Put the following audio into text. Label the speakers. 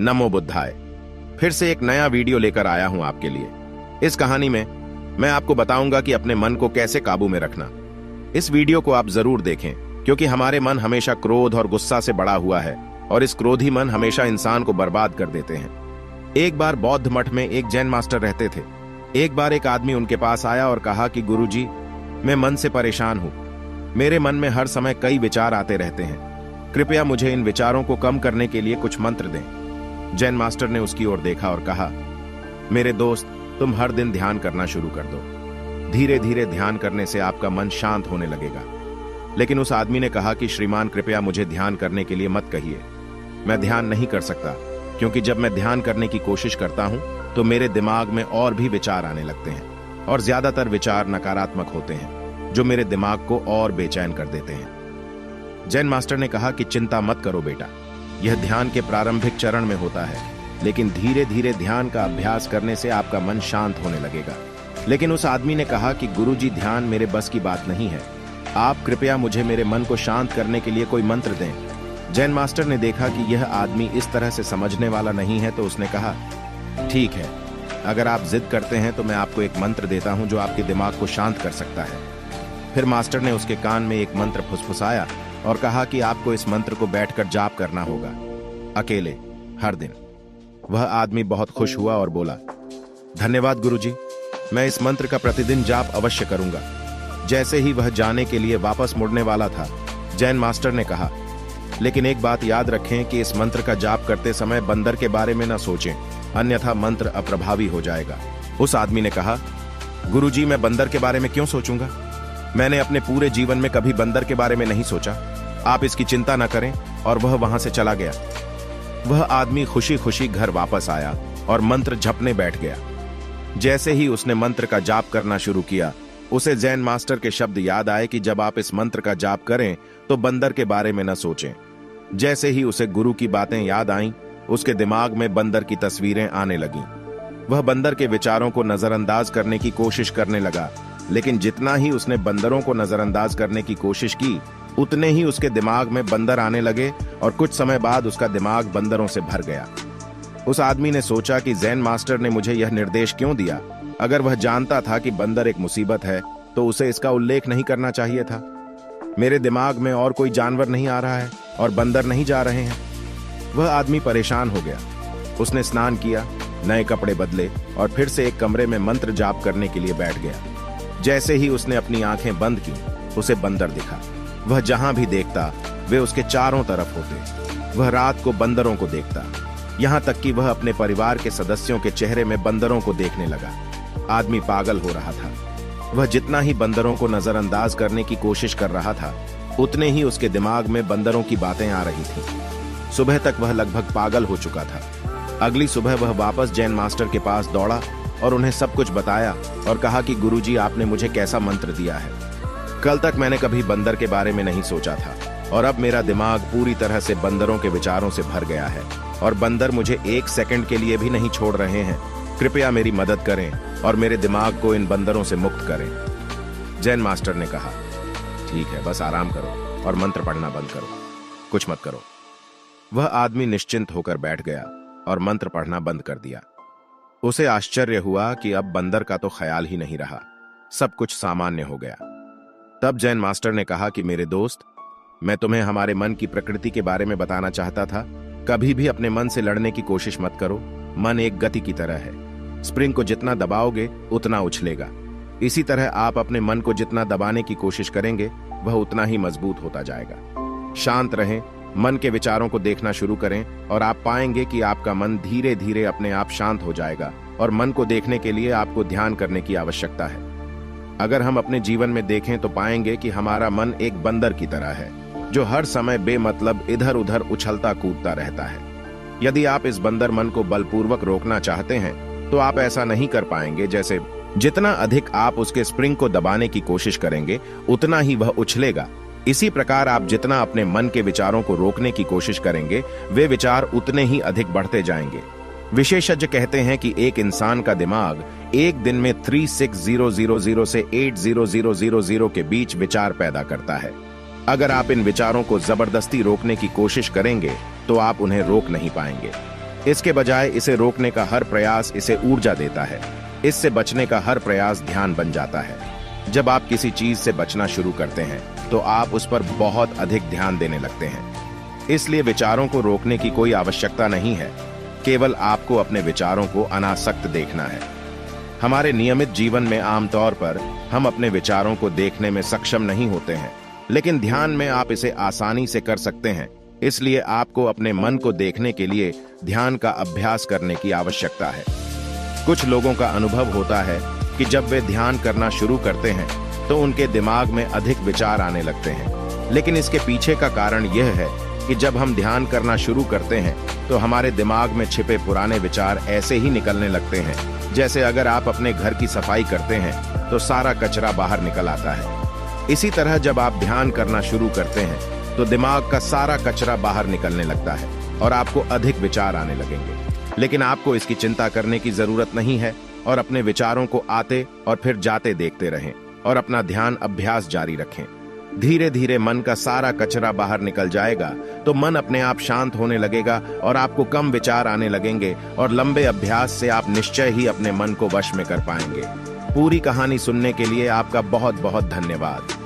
Speaker 1: नमो बुद्धाय। फिर से एक नया वीडियो लेकर आया हूं आपके लिए। इस कहानी में मैं आपको बताऊंगा कि अपने मन को कैसे काबू में रखना। इस वीडियो को आप जरूर देखें क्योंकि हमारे मन हमेशा क्रोध और गुस्सा से बड़ा हुआ है और इस क्रोधी मन हमेशा इंसान को बर्बाद कर देते हैं। एक बार बौद्ध मठ में एक जैन मास्टर रहते थे। एक बार एक आदमी उनके पास आया और कहा कि गुरुजी, मैं मन से परेशान हूं। मेरे मन में हर समय कई विचार आते रहते हैं। कृपया मुझे इन विचारों को कम करने के लिए कुछ मंत्र दें। जैन मास्टर ने उसकी ओर देखा और कहा, मेरे दोस्त, तुम हर दिन ध्यान करना शुरू कर दो। धीरे धीरे ध्यान करने से आपका मन शांत होने लगेगा। लेकिन उस आदमी ने कहा कि श्रीमान, कृपया मुझे ध्यान करने के लिए मत कहिए। मैं ध्यान नहीं कर सकता क्योंकि जब मैं ध्यान करने की कोशिश करता हूं तो मेरे दिमाग में और भी विचार आने लगते हैं और ज्यादातर विचार नकारात्मक होते हैं जो मेरे दिमाग को और बेचैन कर देते हैं। जैन मास्टर ने कहा कि चिंता मत करो बेटा, यह ध्यान के प्रारंभिक चरण में होता है, लेकिन धीरे धीरे ध्यान का अभ्यास करने से आपका मन शांत होने लगेगा। लेकिन उस आदमी ने कहा कि गुरुजी, ध्यान मेरे बस की बात नहीं है। आप कृपया मुझे मेरे मन को शांत करने के लिए कोई मंत्र दें। जैन मास्टर ने देखा कि यह आदमी इस तरह से समझने वाला नहीं है तो उसने कहा, ठीक है, अगर आप जिद करते हैं तो मैं आपको एक मंत्र देता हूं जो आपके दिमाग को शांत कर सकता है। फिर मास्टर ने उसके कान में एक मंत्र फुसफुसाया और कहा कि आपको इस मंत्र को बैठकर जाप करना होगा, अकेले, हर दिन। वह आदमी बहुत खुश हुआ और बोला, धन्यवाद गुरुजी, मैं इस मंत्र का प्रतिदिन जाप अवश्य करूंगा। जैसे ही वह जाने के लिए वापस मुड़ने वाला था, जैन मास्टर ने कहा, लेकिन एक बात याद रखें कि इस मंत्र का जाप करते समय बंदर के बारे में न सोचें, अन्यथा मंत्र अप्रभावी हो जाएगा। उस आदमी ने कहा, गुरुजी, मैं बंदर के बारे में क्यों सोचूंगा? मैंने अपने पूरे जीवन में कभी बंदर के बारे में नहीं सोचा। आप इसकी चिंता न करें। और वह वहां से चला गया। वह आदमी खुशी खुशी घर वापस आया और मंत्र जपने बैठ गया। जैसे ही उसने मंत्र का जाप करना शुरू किया, उसे जैन मास्टर के शब्द याद आए कि जब आप इस मंत्र का जाप करें तो बंदर के बारे में न सोचें। जैसे ही उसे गुरु की बातें याद आईं, उसके दिमाग में बंदर की तस्वीरें आने लगीं। वह बंदर के विचारों को नजरअंदाज करने की कोशिश करने लगा, लेकिन जितना ही उसने बंदरों को नजरअंदाज करने की कोशिश की, उतने ही उसके दिमाग में बंदर आने लगे और कुछ समय बाद उसका दिमाग बंदरों से भर गया। उस आदमी ने सोचा कि जैन मास्टर ने मुझे यह निर्देश क्यों दिया? अगर वह जानता था कि बंदर एक मुसीबत है तो उसे इसका उल्लेख नहीं करना चाहिए था। मेरे दिमाग में और कोई जानवर नहीं आ रहा है और बंदर नहीं जा रहे हैं। वह आदमी परेशान हो गया। उसने स्नान किया, नए कपड़े बदले और फिर से एक कमरे में मंत्र जाप करने के लिए बैठ गया। जैसे ही उसने अपनी आंखें बंद की, उसे बंदर दिखा। वह जहां भी देखता वे उसके चारों तरफ होते। वह रात को बंदरों को देखता, यहां तक कि वह अपने परिवार के सदस्यों के चेहरे में बंदरों को देखने लगा। आदमी पागल हो रहा था। वह जितना ही बंदरों को नजरअंदाज करने की कोशिश कर रहा था, उतने ही उसके दिमाग में बंदरों की बातें आ रही थीं। सुबह तक वह लगभग पागल हो चुका था। अगली सुबह वह वापस जैन मास्टर के पास दौड़ा और उन्हें सब कुछ बताया और कहा कि गुरुजी, आपने मुझे कैसा मंत्र दिया है। कल तक मैंने कभी बंदर के बारे में नहीं सोचा था और अब मेरा दिमाग पूरी तरह से बंदरों के विचारों से भर गया है और बंदर मुझे एक सेकंड के लिए भी नहीं छोड़ रहे हैं। कृपया मेरी मदद करें और मेरे दिमाग को इन बंदरों से मुक्त करें। जैन मास्टर ने कहा, ठीक है, बस आराम करो और मंत्र पढ़ना बंद करो, कुछ मत करो। वह आदमी निश्चिंत होकर बैठ गया और मंत्र पढ़ना बंद कर दिया। उसे आश्चर्य हुआ कि अब बंदर का तो ख्याल ही नहीं रहा, सब कुछ सामान्य हो गया। तब जैन मास्टर ने कहा कि मेरे दोस्त, मैं तुम्हें हमारे मन की प्रकृति के बारे में बताना चाहता था। कभी भी अपने मन से लड़ने की कोशिश मत करो। मन एक गति की तरह है, स्प्रिंग को जितना दबाओगे उतना उछलेगा। इसी तरह आप अपने मन को जितना दबाने की कोशिश करेंगे वह उतना ही मजबूत होता जाएगा। शांत रहें, मन के विचारों को देखना शुरू करें और आप पाएंगे कि आपका मन धीरे धीरे अपने आप शांत हो जाएगा। और मन को देखने के लिए आपको ध्यान करने की आवश्यकता है। अगर हम अपने जीवन में देखें तो पाएंगे कि हमारा मन एक बंदर की तरह है जो हर समय बेमतलब इधर उधर उछलता कूदता रहता है। यदि आप इस बंदर मन को बलपूर्वक रोकना चाहते हैं तो आप ऐसा नहीं कर पाएंगे। जैसे जितना अधिक आप उसके स्प्रिंग को दबाने की कोशिश करेंगे उतना ही वह उछलेगा। इसी प्रकार आप जितना अपने मन के विचारों को रोकने की कोशिश करेंगे वे विचार उतने ही अधिक बढ़ते जाएंगे। विशेषज्ञ कहते हैं कि एक इंसान का दिमाग एक दिन में 36,000 से 80,000 के बीच विचार पैदा करता है। अगर आप इन विचारों को जबरदस्ती रोकने की कोशिश करेंगे तो आप उन्हें रोक नहीं पाएंगे। इसके बजाय इसे रोकने का हर प्रयास इसे ऊर्जा देता है। इससे बचने का हर प्रयास ध्यान बन जाता है। जब आप किसी चीज से बचना शुरू करते हैं तो आप उस पर बहुत अधिक ध्यान देने लगते हैं। इसलिए विचारों को रोकने की कोई आवश्यकता नहीं है, केवल आपको अपने विचारों को अनासक्त देखना है। हमारे नियमित जीवन में आमतौर पर हम अपने विचारों को देखने में सक्षम नहीं होते हैं, लेकिन ध्यान में आप इसे आसानी से कर सकते हैं। इसलिए आपको अपने मन को देखने के लिए ध्यान का अभ्यास करने की आवश्यकता है। कुछ लोगों का अनुभव होता है कि जब वे ध्यान करना शुरू करते हैं तो उनके दिमाग में अधिक विचार आने लगते हैं, लेकिन इसके पीछे का कारण यह है कि जब हम ध्यान करना शुरू करते हैं तो हमारे दिमाग में छिपे पुराने विचार ऐसे ही निकलने लगते हैं, जैसे अगर आप अपने घर की सफाई करते हैं तो सारा कचरा बाहर निकल आता है। इसी तरह जब आप ध्यान करना शुरू करते हैं तो दिमाग का सारा कचरा बाहर निकलने लगता है और आपको अधिक विचार आने लगेंगे। लेकिन आपको इसकी चिंता करने की जरूरत नहीं है और अपने विचारों को आते और फिर जाते देखते रहें और अपना ध्यान अभ्यास जारी रखें। धीरे धीरे मन का सारा कचरा बाहर निकल जाएगा तो मन अपने आप शांत होने लगेगा और आपको कम विचार आने लगेंगे और लंबे अभ्यास से आप निश्चय ही अपने मन को वश में कर पाएंगे। पूरी कहानी सुनने के लिए आपका बहुत बहुत धन्यवाद।